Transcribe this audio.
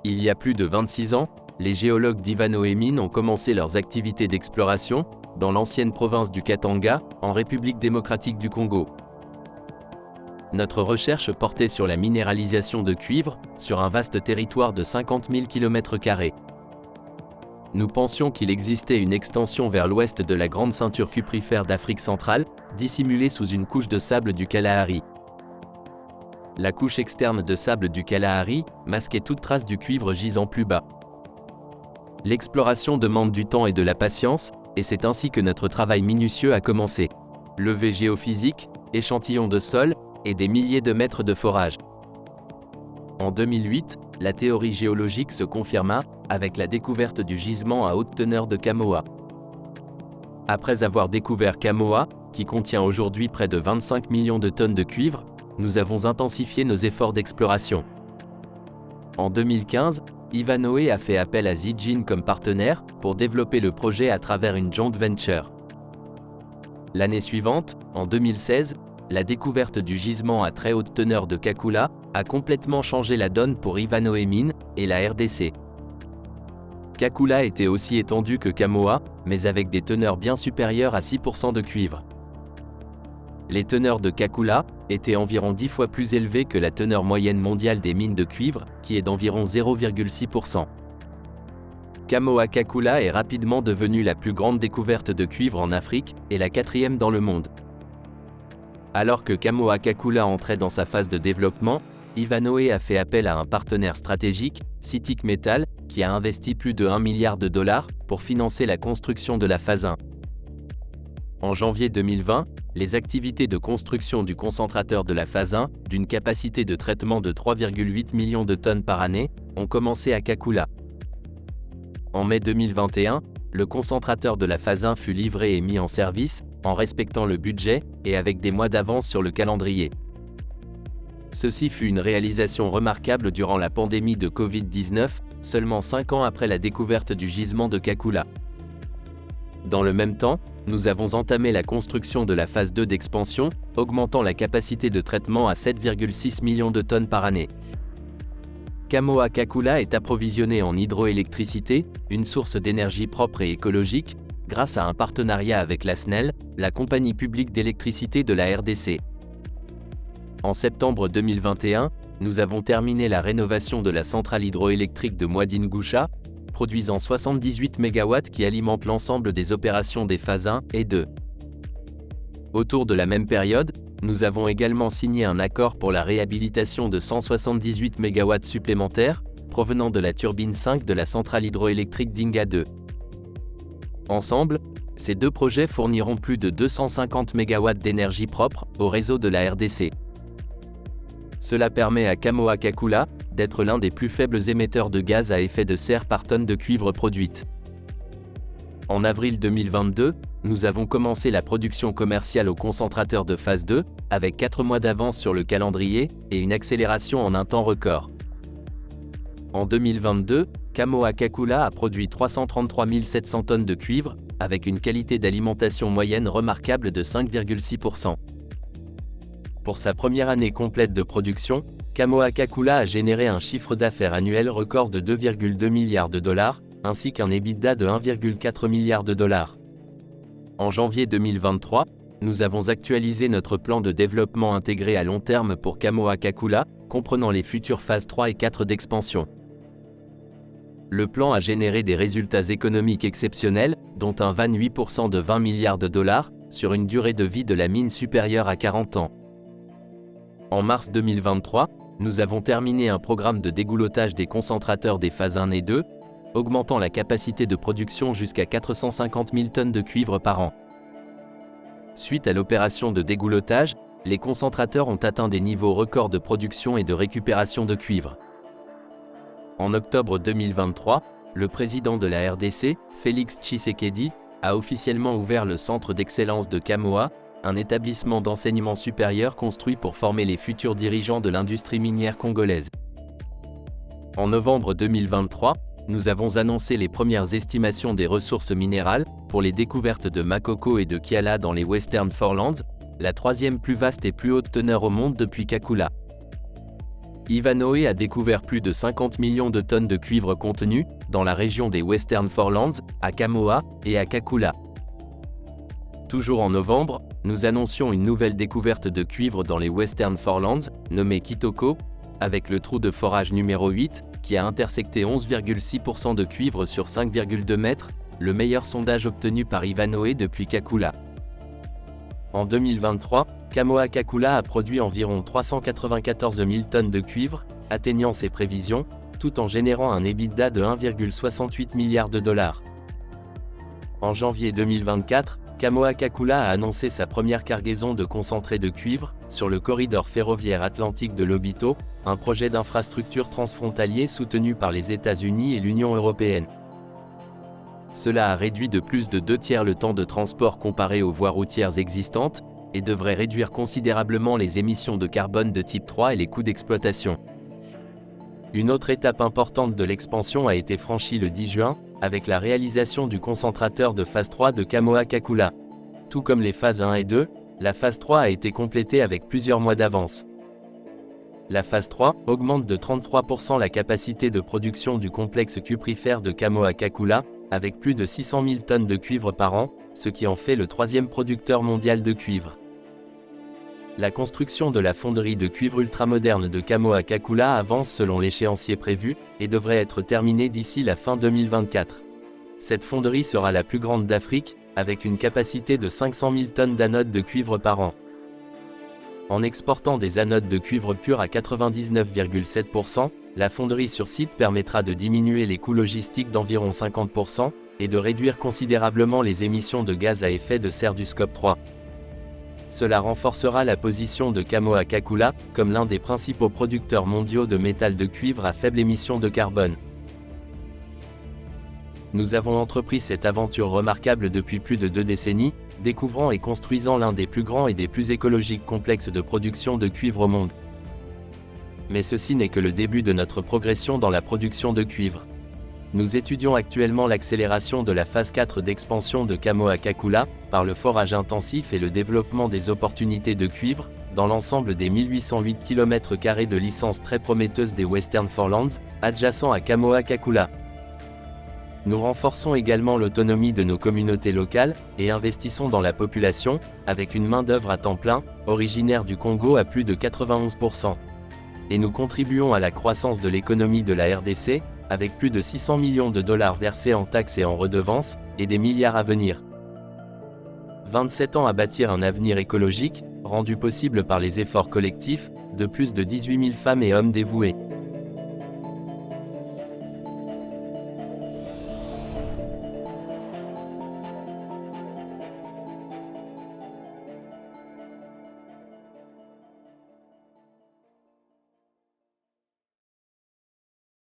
Il y a plus de 26 ans, les géologues d'Ivanhoe Mines ont commencé leurs activités d'exploration dans l'ancienne province du Katanga, en République démocratique du Congo. Notre recherche portait sur la minéralisation de cuivre, sur un vaste territoire de 50 000 km². Nous pensions qu'il existait une extension vers l'ouest de la grande ceinture cuprifère d'Afrique centrale, dissimulée sous une couche de sable du Kalahari. La couche externe de sable du Kalahari masquait toute trace du cuivre gisant plus bas. L'exploration demande du temps et de la patience, et c'est ainsi que notre travail minutieux a commencé. Levée géophysique, échantillons de sol, et des milliers de mètres de forage. En 2008, la théorie géologique se confirma, avec la découverte du gisement à haute teneur de Kamoa. Après avoir découvert Kamoa, qui contient aujourd'hui près de 25 millions de tonnes de cuivre, nous avons intensifié nos efforts d'exploration. En 2015, Ivanhoe a fait appel à Zijin comme partenaire pour développer le projet à travers une joint venture. L'année suivante, en 2016, la découverte du gisement à très haute teneur de Kakula a complètement changé la donne pour Ivanhoe Mines et la RDC. Kakula était aussi étendu que Kamoa, mais avec des teneurs bien supérieures à 6% de cuivre. Les teneurs de Kakula étaient environ 10 fois plus élevées que la teneur moyenne mondiale des mines de cuivre, qui est d'environ 0,6%. Kamoa Kakula est rapidement devenue la plus grande découverte de cuivre en Afrique, et la 4e dans le monde. Alors que Kamoa Kakula entrait dans sa phase de développement, Ivanhoe a fait appel à un partenaire stratégique, CITIC Metal, qui a investi plus de $1 milliard pour financer la construction de la phase 1. En janvier 2020, les activités de construction du concentrateur de la phase 1, d'une capacité de traitement de 3,8 millions de tonnes par année, ont commencé à Kakula. En mai 2021, le concentrateur de la phase 1 fut livré et mis en service, en respectant le budget et avec des mois d'avance sur le calendrier. Ceci fut une réalisation remarquable durant la pandémie de Covid-19, seulement 5 ans après la découverte du gisement de Kakula. Dans le même temps, nous avons entamé la construction de la phase 2 d'expansion, augmentant la capacité de traitement à 7,6 millions de tonnes par année. Kamoa Kakula est approvisionné en hydroélectricité, une source d'énergie propre et écologique, grâce à un partenariat avec la SNEL, la compagnie publique d'électricité de la RDC. En septembre 2021, nous avons terminé la rénovation de la centrale hydroélectrique de Mwadingusha, produisant 78 MW qui alimentent l'ensemble des opérations des phases 1 et 2. Autour de la même période, nous avons également signé un accord pour la réhabilitation de 178 MW supplémentaires, provenant de la turbine 5 de la centrale hydroélectrique d'Inga 2. Ensemble, ces deux projets fourniront plus de 250 MW d'énergie propre au réseau de la RDC. Cela permet à Kamoa Kakula d'être l'un des plus faibles émetteurs de gaz à effet de serre par tonne de cuivre produite. En avril 2022, nous avons commencé la production commerciale au concentrateur de phase 2, avec 4 mois d'avance sur le calendrier et une accélération en un temps record. En 2022, Kamoa Kakula a produit 333 700 tonnes de cuivre, avec une qualité d'alimentation moyenne remarquable de 5,6%. Pour sa première année complète de production, Kamoa Kakula a généré un chiffre d'affaires annuel record de 2,2 milliards de dollars, ainsi qu'un EBITDA de 1,4 milliard de dollars. En janvier 2023, nous avons actualisé notre plan de développement intégré à long terme pour Kamoa Kakula, comprenant les futures phases 3 et 4 d'expansion. Le plan a généré des résultats économiques exceptionnels, dont un 28% de 20 milliards de dollars, sur une durée de vie de la mine supérieure à 40 ans. En mars 2023, nous avons terminé un programme de dégoulottage des concentrateurs des phases 1 et 2, augmentant la capacité de production jusqu'à 450 000 tonnes de cuivre par an. Suite à l'opération de dégoulottage, les concentrateurs ont atteint des niveaux records de production et de récupération de cuivre. En octobre 2023, le président de la RDC, Félix Tshisekedi, a officiellement ouvert le Centre d'excellence de Kamoa, un établissement d'enseignement supérieur construit pour former les futurs dirigeants de l'industrie minière congolaise. En novembre 2023, nous avons annoncé les premières estimations des ressources minérales pour les découvertes de Makoko et de Kiala dans les Western Forelands, la troisième plus vaste et plus haute teneur au monde depuis Kakula. Ivanhoe a découvert plus de 50 millions de tonnes de cuivre contenues dans la région des Western Forelands, à Kamoa et à Kakula. Toujours en novembre, nous annoncions une nouvelle découverte de cuivre dans les Western Forelands, nommée Kitoko, avec le trou de forage numéro 8, qui a intersecté 11,6% de cuivre sur 5,2 mètres, le meilleur sondage obtenu par Ivanhoe depuis Kakula. En 2023, Kamoa Kakula a produit environ 394 000 tonnes de cuivre, atteignant ses prévisions, tout en générant un EBITDA de 1,68 milliard de dollars. En janvier 2024, Kamoa Kakula a annoncé sa première cargaison de concentré de cuivre sur le corridor ferroviaire atlantique de Lobito, un projet d'infrastructure transfrontalier soutenu par les États-Unis et l'Union européenne. Cela a réduit de plus de 2/3 le temps de transport comparé aux voies routières existantes, et devrait réduire considérablement les émissions de carbone de type 3 et les coûts d'exploitation. Une autre étape importante de l'expansion a été franchie le 10 juin, avec la réalisation du concentrateur de phase 3 de Kamoa Kakula. Tout comme les phases 1 et 2, la phase 3 a été complétée avec plusieurs mois d'avance. La phase 3 augmente de 33% la capacité de production du complexe cuprifère de Kamoa Kakula, avec plus de 600 000 tonnes de cuivre par an, ce qui en fait le troisième producteur mondial de cuivre. La construction de la fonderie de cuivre ultramoderne de Kamoa Kakula avance selon l'échéancier prévu, et devrait être terminée d'ici la fin 2024. Cette fonderie sera la plus grande d'Afrique, avec une capacité de 500 000 tonnes d'anodes de cuivre par an. En exportant des anodes de cuivre pur à 99,7%, la fonderie sur site permettra de diminuer les coûts logistiques d'environ 50%, et de réduire considérablement les émissions de gaz à effet de serre du scope 3. Cela renforcera la position de Kamoa Kakula, comme l'un des principaux producteurs mondiaux de métal de cuivre à faible émission de carbone. Nous avons entrepris cette aventure remarquable depuis plus de 2 décennies, découvrant et construisant l'un des plus grands et des plus écologiques complexes de production de cuivre au monde. Mais ceci n'est que le début de notre progression dans la production de cuivre. Nous étudions actuellement l'accélération de la phase 4 d'expansion de Kamoa Kakula, par le forage intensif et le développement des opportunités de cuivre, dans l'ensemble des 1808 km² de licences très prometteuses des Western Forelands, adjacents à Kamoa Kakula. Nous renforçons également l'autonomie de nos communautés locales, et investissons dans la population, avec une main-d'œuvre à temps plein, originaire du Congo à plus de 91%. Et nous contribuons à la croissance de l'économie de la RDC, avec plus de 600 millions de dollars versés en taxes et en redevances, et des milliards à venir. 27 ans à bâtir un avenir écologique, rendu possible par les efforts collectifs, de plus de 18 000 femmes et hommes dévoués.